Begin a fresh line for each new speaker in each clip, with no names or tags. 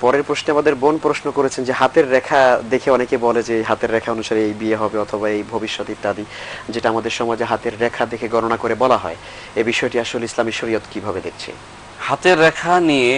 পরের প্রশ্নে আমাদের বোন প্রশ্ন করেছেন যে হাতের রেখা দেখে অনেকে বলে যে হাতের রেখা অনুসারে এই বিয়ে হবে অথবা এই ভবিষ্যৎ ইত্যাদি, যেটা আমাদের সমাজে হাতের রেখা দেখে গণনা করে বলা হয়, এই বিষয়টি আসলে ইসলামী শরীয়ত কিভাবে দেখছে?
হাতের রেখা নিয়ে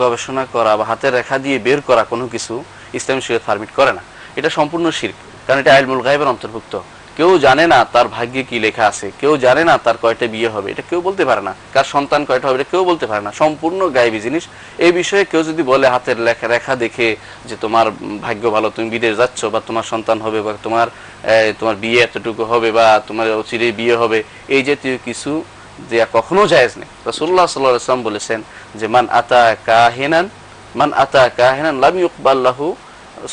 গবেষণা করা বা হাতের রেখা দিয়ে বের করা কোনো কিছু ইসলামী শরীয়ত পারমিট করে না। এটা সম্পূর্ণ শিরক, কারণ এটা ইলমুল গায়বের অন্তর্ভুক্ত। কেউ জানে না তার ভাগ্যে কি লেখা আছে, কেউ জানে না তার কয়টা বিয়ে হবে, এটা কেউ বলতে পারে না, কার সন্তান কয়টা হবে এটা কেউ বলতে পারে না, সম্পূর্ণ গায়বী জিনিস। এই বিষয়ে কেউ যদি বলে হাতের রেখা দেখে যে তোমার ভাগ্য ভালো, তুমি বিদেশ যাচ্ছ, বা তোমার সন্তান হবে, বা তোমার বিয়ে এতটুকু হবে, বা তোমার অচিরেই বিয়ে হবে, এই জাতীয় কিছু যে কখনো জায়েজ নেই। রাসূলুল্লাহ সাল্লাল্লাহু আলাইহি ওয়াসাল্লাম বলেছেন যে মান আতা কাহিনান লাম ইউকবাল লাহু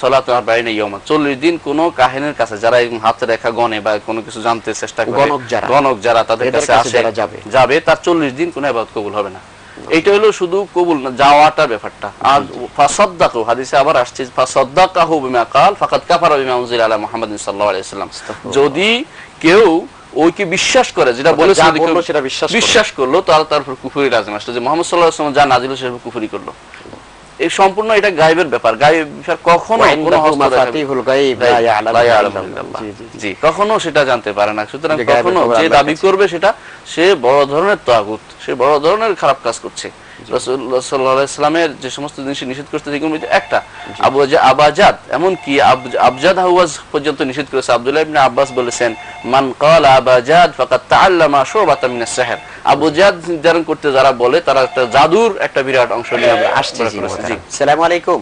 সালাতু 40 ইয়াওমান, 40 দিন কোন কাহিনের কাছে যারা হাতের রেখা গণে বা কোনো কিছু জানতে চেষ্টা করে, গণক যারা তাদের কাছে আসে যাবে, তার 40 দিন কোনো ইবাদত কবুল হবে না। এইটা হলো শুধু কবুল না, যাওয়াটার ব্যাপারটা। আর ফাসাদ্দাকু, হাদিসে আবার আসছে ফাসাদ্দাকাহু বিমা ক্বাল ফাকাদ কাফারা বিমা উনজিলা আলা মুহাম্মাদিন সাল্লাল্লাহু আলাইহি ওয়াসাল্লাম। যদি কেউ ওইকে বিশ্বাস করে, যেটা বলেছে সেটা বিশ্বাস করলো, তার উপর কুফরি লাজিম আসলো, যে মুহাম্মদ সাল্লাল্লাহু আলাইহি ওয়াসাল্লাম যা নাযিল হয়েছে সেটা কুফরি করলো। এই সম্পূর্ণ এটা গায়বের ব্যাপার, গায়ব বিষয় কখনো কখনো সেটা জানতে পারে না। সুতরাং কখনো যে দাবি করবে সেটা সে বড় ধরনের তাগুত, সে বড় ধরনের খারাপ কাজ করছে। রাসূলুল্লাহ সাল্লাল্লাহু আলাইহি ওয়াসাল্লামের যে সমস্ত জিনিস নিষেধ করতে একটা আবাজাদ, এমন কি আবজাদ হাওয়াজ পর্যন্ত নিষেধ করেছে। আব্দুল্লাহ ইবনে আব্বাস বলেছেন মান ক্বালা আবাজাদ ফাকাদ তাআল্লামা শুবাতাম মিনাস সিহর, আবজাদ নির্ধারণ করতে যারা বলে তারা একটা জাদুর একটা বিরাট অংশ নিয়ে আমরা আসছে। জি, আসসালামু আলাইকুম।